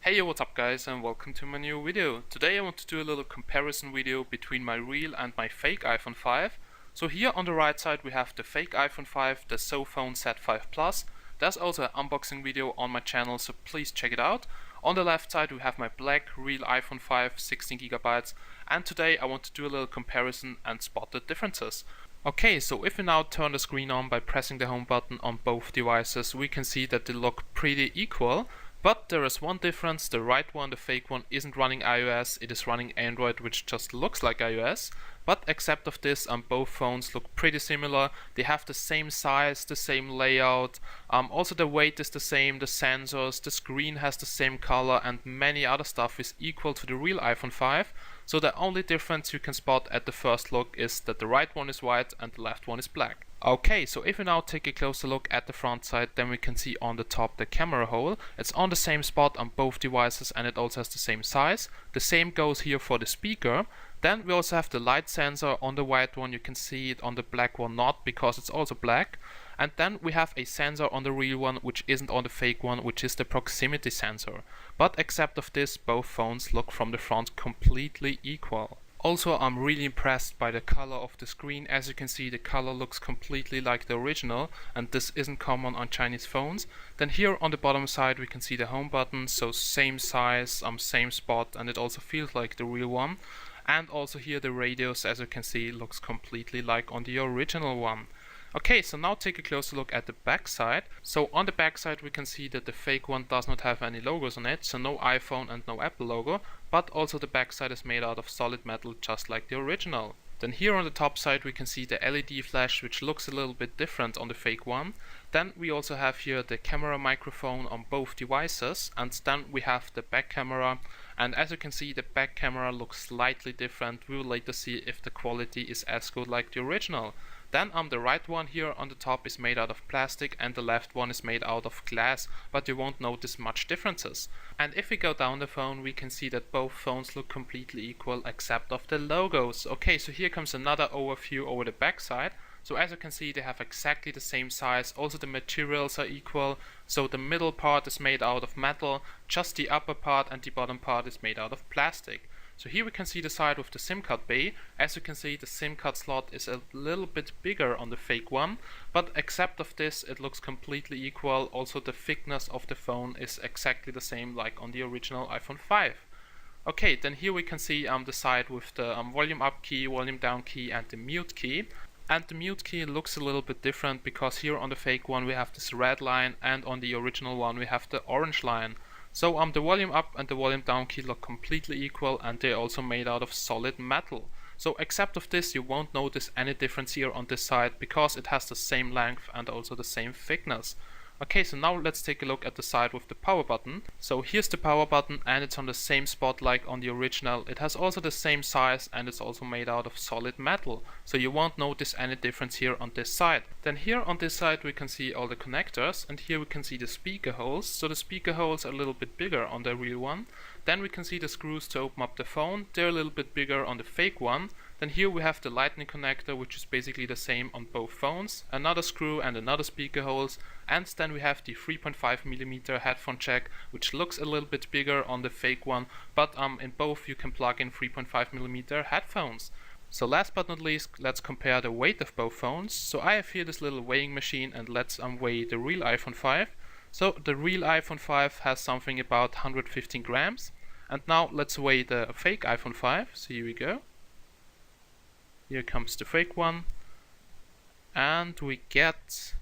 Hey yo, what's up guys, and welcome to my new video. Today I want to do a little comparison video between my real and my fake iPhone 5. So here on the right side we have the fake iPhone 5, the SoFone Z5 Plus. There's also an unboxing video on my channel, so please check it out. On the left side we have my black real iPhone 5, 16GB, and today I want to do a little comparison and spot the differences. Okay, so if we now turn the screen on by pressing the home button on both devices, we can see that they look pretty equal. But there is one difference: the right one, the fake one, isn't running iOS, it is running Android, which just looks like iOS. But except of this, both phones look pretty similar. They have the same size, the same layout, also the weight is the same, the sensors, the screen has the same color, and many other stuff is equal to the real iPhone 5. So the only difference you can spot at the first look is that the right one is white and the left one is black. Okay, so if we now take a closer look at the front side, then we can see on the top the camera hole. It's on the same spot on both devices and it also has the same size. The same goes here for the speaker. Then we also have the light sensor on the white one. You can see it on the black one not, because it's also black. And then we have a sensor on the real one which isn't on the fake one, which is the proximity sensor. But except of this, both phones look from the front completely equal. Also, I'm really impressed by the color of the screen. As you can see, the color looks completely like the original, and this isn't common on Chinese phones. Then here on the bottom side we can see the home button, so same size, same spot, and it also feels like the real one. And also here the radios, as you can see, looks completely like on the original one. Okay, so now take a closer look at the back side. So on the back side we can see that the fake one does not have any logos on it, so no iPhone and no Apple logo, but also the back side is made out of solid metal just like the original. Then here on the top side we can see the LED flash, which looks a little bit different on the fake one. Then we also have here the camera microphone on both devices, and then we have the back camera. And as you can see, the back camera looks slightly different. We will later see if the quality is as good like the original. Then the right one here on the top is made out of plastic and the left one is made out of glass, but you won't notice much differences. And if we go down the phone, we can see that both phones look completely equal except of the logos. Okay, so here comes another overview over the back side. So as you can see, they have exactly the same size, also the materials are equal. So the middle part is made out of metal, just the upper part and the bottom part is made out of plastic. So here we can see the side with the SIM card bay. As you can see, the SIM card slot is a little bit bigger on the fake one, but except of this, it looks completely equal. Also the thickness of the phone is exactly the same like on the original iPhone 5. Okay, then here we can see the side with the volume up key, volume down key and the mute key. And the mute key looks a little bit different because here on the fake one we have this red line and on the original one we have the orange line. So the volume up and the volume down key look completely equal, and they're also made out of solid metal. So except of this, you won't notice any difference here on this side because it has the same length and also the same thickness. Okay, so now let's take a look at the side with the power button. So here's the power button and it's on the same spot like on the original. It has also the same size and it's also made out of solid metal. So you won't notice any difference here on this side. Then here on this side we can see all the connectors, and here we can see the speaker holes. So the speaker holes are a little bit bigger on the real one. Then we can see the screws to open up the phone. They're a little bit bigger on the fake one. Then here we have the lightning connector, which is basically the same on both phones, another screw and another speaker holes, and then we have the 3.5mm headphone jack, which looks a little bit bigger on the fake one, but in both you can plug in 3.5mm headphones. So last but not least, let's compare the weight of both phones. So I have here this little weighing machine, and let's weigh the real iPhone 5. So the real iPhone 5 has something about 115 grams. And now let's weigh the fake iPhone 5. So here we go. Here comes the fake one, and we get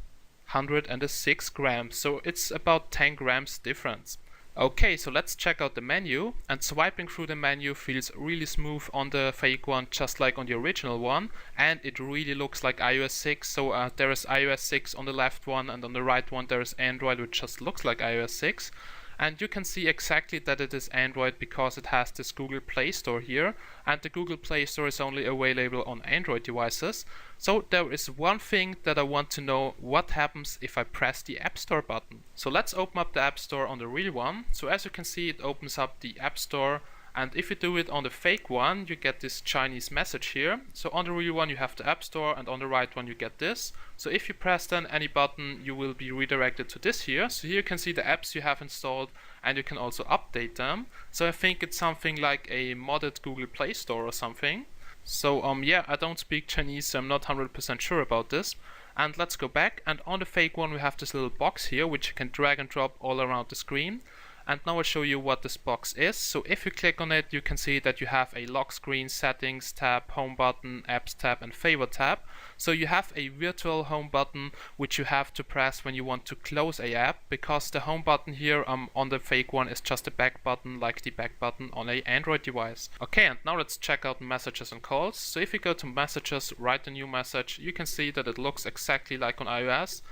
106 grams, so it's about 10 grams difference. Okay, so let's check out the menu, and swiping through the menu feels really smooth on the fake one, just like on the original one, and it really looks like iOS 6. So there is iOS 6 on the left one, and on the right one there is Android, which just looks like iOS 6. And you can see exactly that it is Android because it has this Google Play Store here, and the Google Play Store is only available on Android devices. So there is one thing that I want to know: what happens if I press the App Store button. So let's open up the App Store on the real one. So as you can see, it opens up the App Store, And if you do it on the fake one, you get this Chinese message here. So on the real one you have the App Store, and on the right one you get this. So if you press then any button, you will be redirected to this here. So here you can see the apps you have installed, and you can also update them. So I think it's something like a modded Google Play Store or something. So yeah, I don't speak Chinese, so I'm not 100% sure about this. And let's go back, and on the fake one we have this little box here which you can drag and drop all around the screen. And now I'll show you what this box is. So if you click on it, you can see that you have a lock screen, settings tab, home button, apps tab, and favorite tab. So you have a virtual home button which you have to press when you want to close a app, because the home button here on the fake one is just a back button, like the back button on an Android device. Okay, and now let's check out messages and calls. So if you go to messages, write a new message, you can see that it looks exactly like on iOS.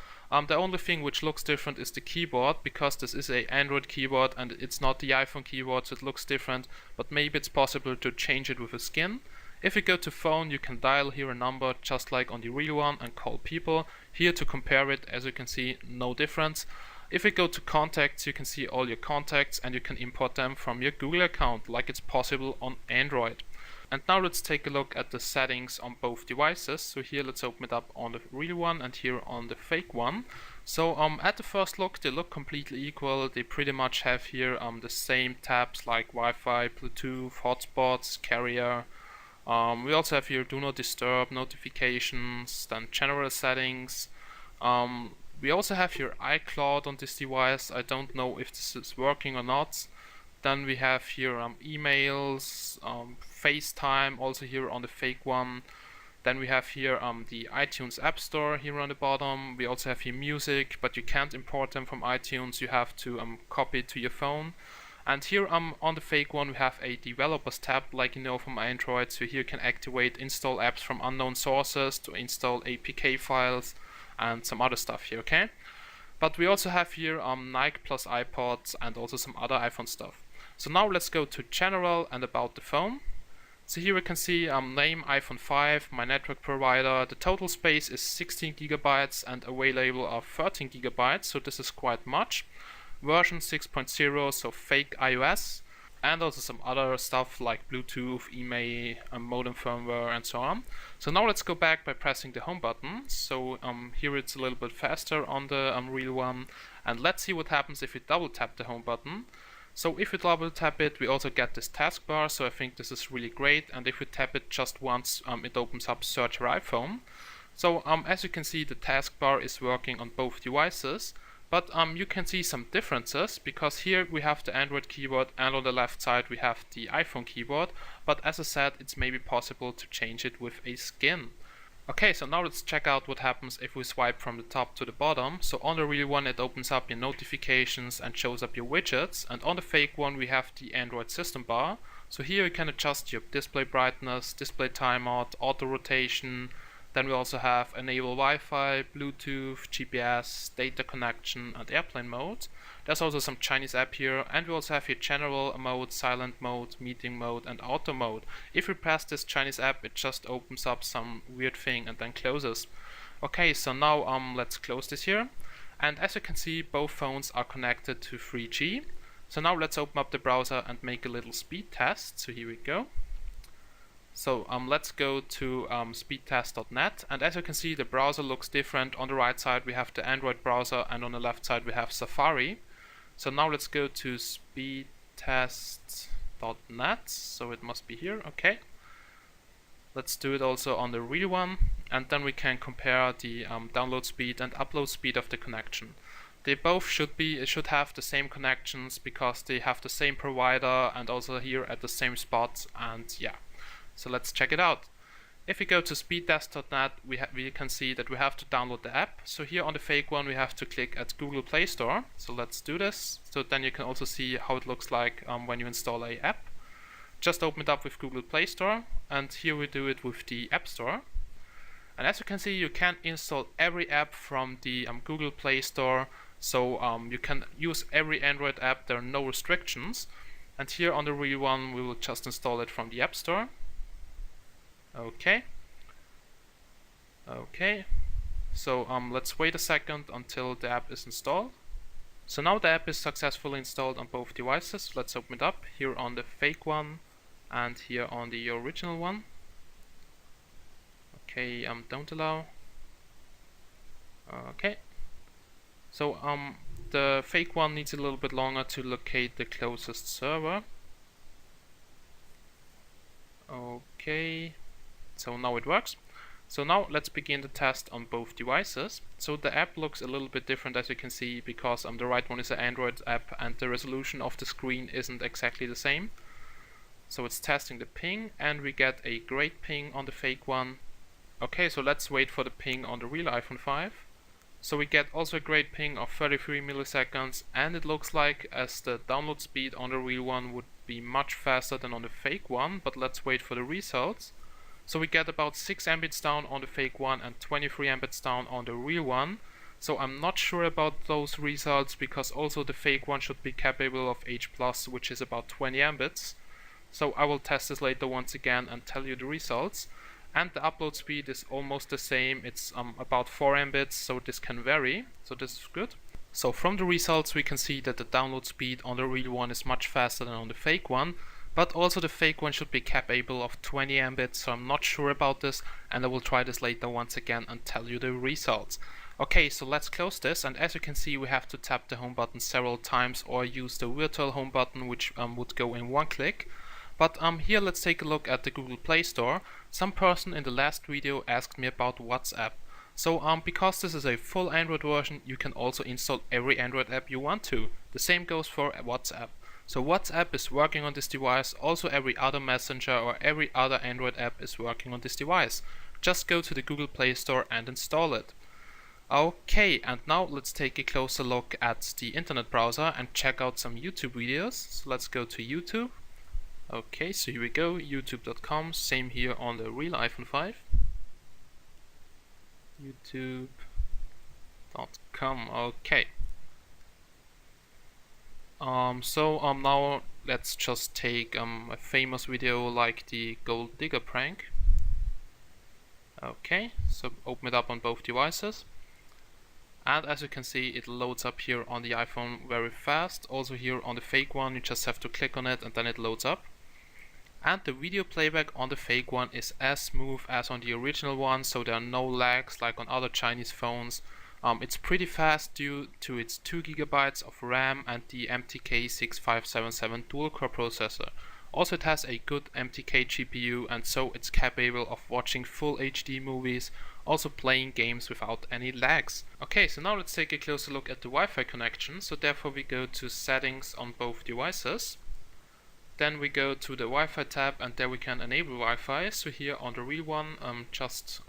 The only thing which looks different is the keyboard, because this is a Android keyboard and it's not the iPhone keyboard, so it looks different, but maybe it's possible to change it with a skin. If you go to phone, you can dial here a number just like on the real one and call people. Here to compare it, as you can see, no difference. If you go to contacts, you can see all your contacts and you can import them from your Google account like it's possible on Android. And now let's take a look at the settings on both devices. So here let's open it up on the real one and here on the fake one. So at the first look they look completely equal. They pretty much have here the same tabs like Wi-Fi, Bluetooth, hotspots, carrier. We also have here do not disturb, notifications, then general settings. We also have here iCloud on this device. I don't know if this is working or not. Then we have here emails, FaceTime, also here on the fake one. Then we have here the iTunes App Store here on the bottom. We also have here music, but you can't import them from iTunes. You have to copy it to your phone. And here on the fake one we have a developers tab, like you know from Android. So here you can activate install apps from unknown sources, to install APK files and some other stuff here, okay? But we also have here Nike plus iPods and also some other iPhone stuff. So now let's go to general and about the phone. So here we can see name iPhone 5, my network provider. The total space is 16 gigabytes and available are 13 gigabytes, so this is quite much. Version 6.0, so fake iOS, and also some other stuff like Bluetooth, email, modem firmware, and so on. So now let's go back by pressing the home button. So here it's a little bit faster on the real one, and let's see what happens if we double tap the home button. So if we double tap it, we also get this taskbar, so I think this is really great. And if we tap it just once, it opens up Search Your iPhone. So as you can see, the taskbar is working on both devices, but you can see some differences, because here we have the Android keyboard and on the left side we have the iPhone keyboard, but as I said, it's maybe possible to change it with a skin. Okay, so now let's check out what happens if we swipe from the top to the bottom. So on the real one it opens up your notifications and shows up your widgets, and on the fake one we have the Android system bar. So here you can adjust your display brightness, display timeout, auto rotation. Then we also have enable Wi-Fi, Bluetooth, GPS, data connection, and airplane mode. There's also some Chinese app here, and we also have here general mode, silent mode, meeting mode, and auto mode. If we press this Chinese app, it just opens up some weird thing and then closes. Okay, so now let's close this here. And as you can see, both phones are connected to 3G. So now let's open up the browser and make a little speed test. So here we go. So let's go to speedtest.net, and as you can see the browser looks different. On the right side we have the Android browser and on the left side we have Safari. So now let's go to speedtest.net, so it must be here, okay. Let's do it also on the real one, and then we can compare the download speed and upload speed of the connection. They both should have the same connections because they have the same provider and also here at the same spot, and yeah. So let's check it out. If we go to speedtest.net, we can see that we have to download the app. So here on the fake one we have to click at Google Play Store. So let's do this. So then you can also see how it looks like when you install an app. Just open it up with Google Play Store, and here we do it with the App Store. And as you can see, you can install every app from the Google Play Store. So you can use every Android app, there are no restrictions. And here on the real one we will just install it from the App Store. Okay. So let's wait a second until the app is installed. So now the app is successfully installed on both devices. Let's open it up here on the fake one and here on the original one. Okay, don't allow. Okay. So the fake one needs a little bit longer to locate the closest server. Okay, so now it works. So now let's begin the test on both devices. So the app looks a little bit different, as you can see, because the right one is an Android app and the resolution of the screen isn't exactly the same. So it's testing the ping and we get a great ping on the fake one. Okay, so let's wait for the ping on the real iPhone 5. So we get also a great ping of 33 milliseconds, and it looks like as the download speed on the real one would be much faster than on the fake one, but let's wait for the results. So we get about 6 Mbits down on the fake one and 23 Mbits down on the real one. So I'm not sure about those results because also the fake one should be capable of H+, which is about 20 Mbits. So I will test this later once again and tell you the results. And the upload speed is almost the same, it's about 4 Mbits, so this can vary, so this is good. So from the results we can see that the download speed on the real one is much faster than on the fake one, but also the fake one should be capable of 20 Mbits, so I'm not sure about this, and I will try this later once again and tell you the results. Okay, so let's close this, and as you can see we have to tap the home button several times or use the virtual home button, which would go in one click. But here let's take a look at the Google Play Store. Some person in the last video asked me about WhatsApp. So because this is a full Android version, you can also install every Android app you want to. The same goes for WhatsApp. So WhatsApp is working on this device, also every other messenger or every other Android app is working on this device. Just go to the Google Play Store and install it. Okay, and now let's take a closer look at the internet browser and check out some YouTube videos. So let's go to YouTube. Okay, so here we go, youtube.com, same here on the real iPhone 5. youtube.com, okay. Now let's just take a famous video like the gold digger prank. Okay, so open it up on both devices. And as you can see, it loads up here on the iPhone very fast. Also here on the fake one, you just have to click on it and then it loads up. And the video playback on the fake one is as smooth as on the original one, so there are no lags like on other Chinese phones. It's pretty fast due to its 2 GB of RAM and the MTK6577 dual-core processor. Also it has a good MTK GPU, and so it's capable of watching full HD movies, also playing games without any lags. Okay, so now let's take a closer look at the Wi-Fi connection. So therefore we go to settings on both devices. Then we go to the Wi-Fi tab and there we can enable Wi-Fi. So here on the real one, just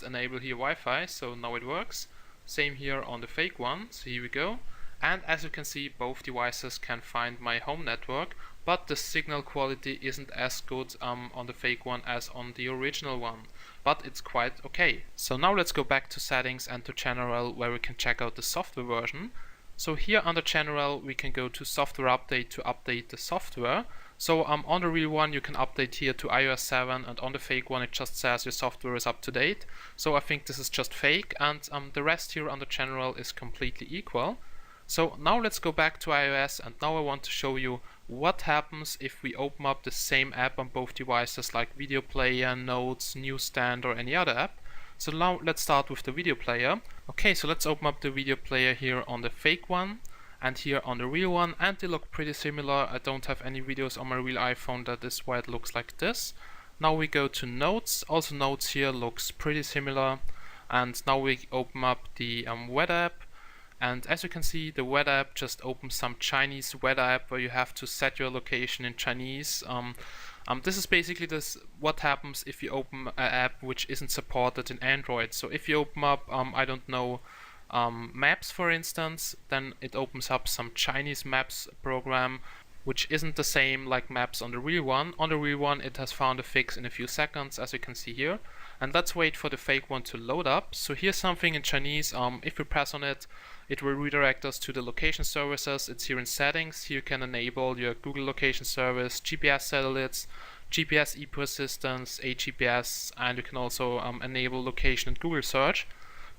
enable here Wi-Fi, so now it works. Same here on the fake one, so here we go. And as you can see, both devices can find my home network, but the signal quality isn't as good on the fake one as on the original one. But it's quite okay. So now let's go back to settings and to general, where we can check out the software version. So here under general we can go to software update to update the software. So on the real one you can update here to iOS 7, and on the fake one it just says your software is up to date. So I think this is just fake, and the rest here under general is completely equal. So now let's go back to iOS, and now I want to show you what happens if we open up the same app on both devices, like Video Player, Notes, Newsstand or any other app. So now let's start with the video player. Okay, so let's open up the video player here on the fake one and here on the real one, and they look pretty similar. I don't have any videos on my real iPhone, that is why it looks like this. Now we go to Notes. Also Notes here looks pretty similar. And now we open up the weather app. And as you can see, the weather app just opens some Chinese weather app where you have to set your location in Chinese. This is basically what happens if you open an app which isn't supported in Android. So if you open up, I don't know, Maps for instance, then it opens up some Chinese Maps program which isn't the same like Maps on the real one. On the real one it has found a fix in a few seconds, as you can see here. And let's wait for the fake one to load up. So here's something in Chinese. If we press on it, it will redirect us to the location services. It's here in settings. Here you can enable your Google location service, GPS satellites, GPS ePersistence, AGPS, and you can also enable location and Google search.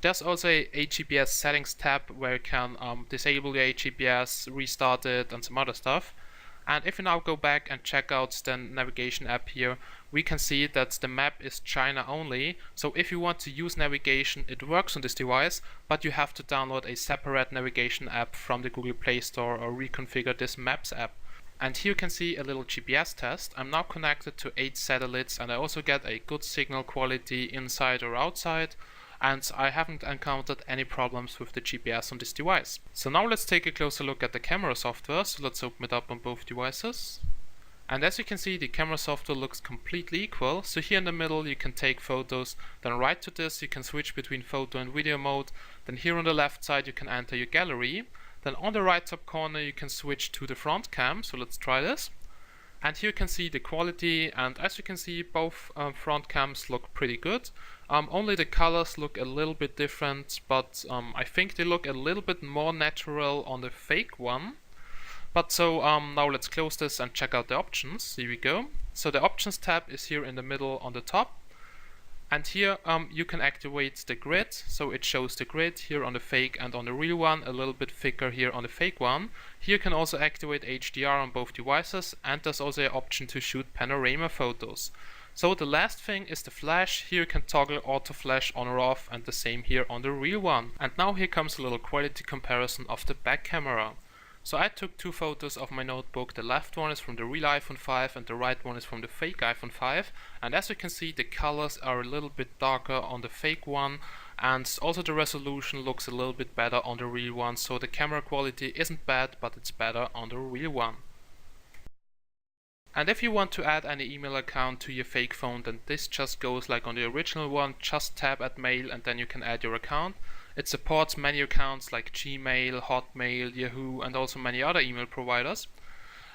There's also a GPS settings tab where you can disable your GPS, restart it, and some other stuff. And if we now go back and check out the navigation app here, we can see that the map is China only. So if you want to use navigation, it works on this device, but you have to download a separate navigation app from the Google Play Store or reconfigure this Maps app. And here you can see a little GPS test. I'm now connected to 8 satellites and I also get a good signal quality inside or outside, and I haven't encountered any problems with the GPS on this device. So now let's take a closer look at the camera software. So let's open it up on both devices. And as you can see, the camera software looks completely equal. So here in the middle you can take photos, then right to this you can switch between photo and video mode. Then here on the left side you can enter your gallery. Then on the right top corner you can switch to the front cam, so let's try this. And here you can see the quality, and as you can see both front cams look pretty good. Only the colors look a little bit different, but I think they look a little bit more natural on the fake one. But so now let's close this and check out the options. Here we go. So the options tab is here in the middle on the top. And here you can activate the grid, so it shows the grid here on the fake and on the real one, a little bit thicker here on the fake one. Here you can also activate HDR on both devices, and there's also an option to shoot panorama photos. So the last thing is the flash. Here you can toggle auto flash on or off, and the same here on the real one. And now here comes a little quality comparison of the back camera. So I took 2 photos of my notebook. The left one is from the real iPhone 5 and the right one is from the fake iPhone 5. And as you can see, the colors are a little bit darker on the fake one, and also the resolution looks a little bit better on the real one. So the camera quality isn't bad, but it's better on the real one. And if you want to add any email account to your fake phone, then this just goes like on the original one. Just tap at mail and then you can add your account. It supports many accounts like Gmail, Hotmail, Yahoo, and also many other email providers.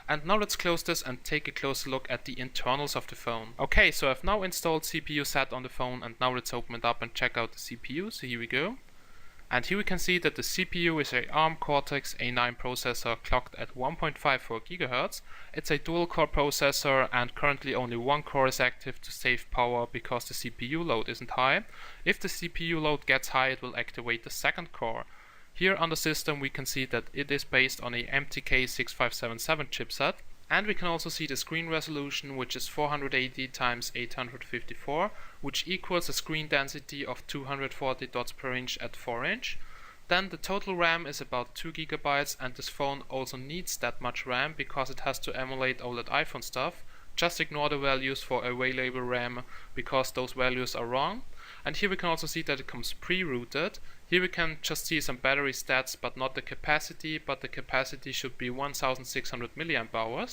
And now let's close this and take a closer look at the internals of the phone. Okay, so I've now installed CPU-SAT on the phone, and now let's open it up and check out the CPU. So here we go. And here we can see that the CPU is a ARM Cortex A9 processor clocked at 1.54 GHz. It's a dual-core processor, and currently only one core is active to save power because the CPU load isn't high. If the CPU load gets high, it will activate the second core. Here on the system we can see that it is based on a MTK6577 chipset. And we can also see the screen resolution, which is 480 x 854, which equals a screen density of 240 dots per inch at 4 inch. Then the total RAM is about 2 GB, and this phone also needs that much RAM because it has to emulate all that iPhone stuff. Just ignore the values for available RAM because those values are wrong. And here we can also see that it comes pre-routed. Here we can just see some battery stats, but not the capacity, but the capacity should be 1600 mAh.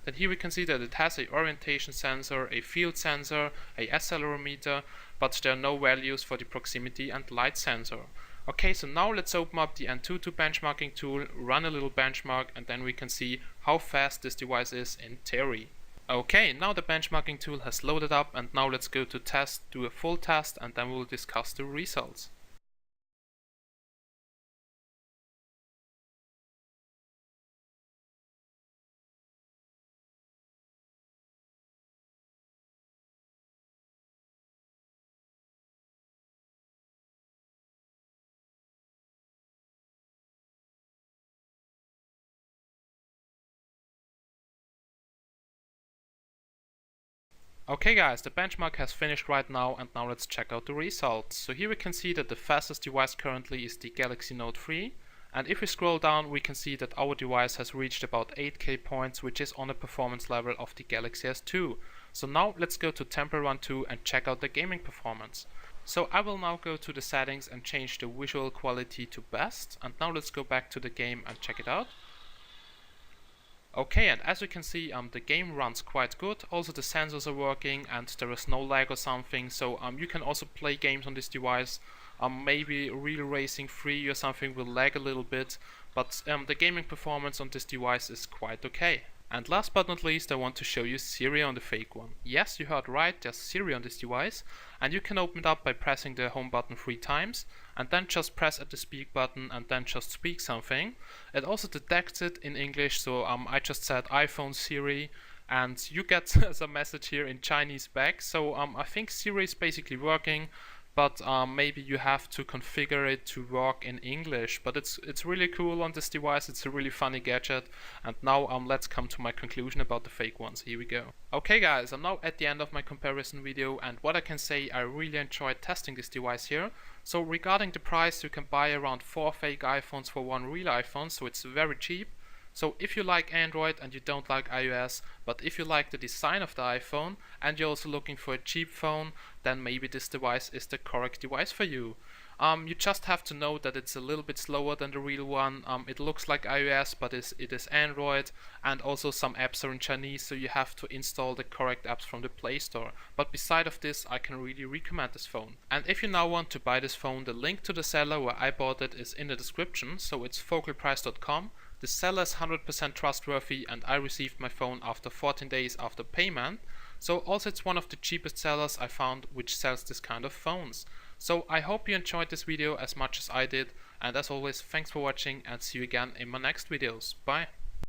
Then here we can see that it has a orientation sensor, a field sensor, a accelerometer, but there are no values for the proximity and light sensor. Okay, so now let's open up the Antutu benchmarking tool, run a little benchmark, and then we can see how fast this device is in theory. Okay, now the benchmarking tool has loaded up, and now let's go to test, do a full test, and then we'll discuss the results. Okay guys, the benchmark has finished right now, and now let's check out the results. So here we can see that the fastest device currently is the Galaxy Note 3, and if we scroll down we can see that our device has reached about 8K points, which is on the performance level of the Galaxy S2. So now let's go to Temple Run 2 and check out the gaming performance. So I will now go to the settings and change the visual quality to best, and now let's go back to the game and check it out. Okay, and as you can see, the game runs quite good. Also the sensors are working and there is no lag or something, so you can also play games on this device. Maybe Real Racing 3 or something will lag a little bit, but the gaming performance on this device is quite okay. And last but not least, I want to show you Siri on the fake one. Yes, you heard right, there's Siri on this device, and you can open it up by pressing the home button 3 times, and then just press at the speak button and then just speak something. It also detects it in English, so I just said iPhone Siri, and you get some message here in Chinese back. So I think Siri is basically working, but maybe you have to configure it to work in English. But it's really cool on this device. It's a really funny gadget. And now let's come to my conclusion about the fake ones. Here we go. Okay guys, I'm now at the end of my comparison video, and what I can say, I really enjoyed testing this device here. So regarding the price, you can buy around 4 fake iPhones for one real iPhone, so it's very cheap. So if you like Android and you don't like iOS, but if you like the design of the iPhone and you're also looking for a cheap phone, then maybe this device is the correct device for you. You just have to know that it's a little bit slower than the real one. It looks like iOS, but it is Android, and also some apps are in Chinese, so you have to install the correct apps from the Play Store. But beside of this, I can really recommend this phone. And if you now want to buy this phone, the link to the seller where I bought it is in the description, so it's focalprice.com. The seller is 100% trustworthy, and I received my phone after 14 days after payment. So also it's one of the cheapest sellers I found which sells this kind of phones. So I hope you enjoyed this video as much as I did, and as always, thanks for watching and see you again in my next videos. Bye!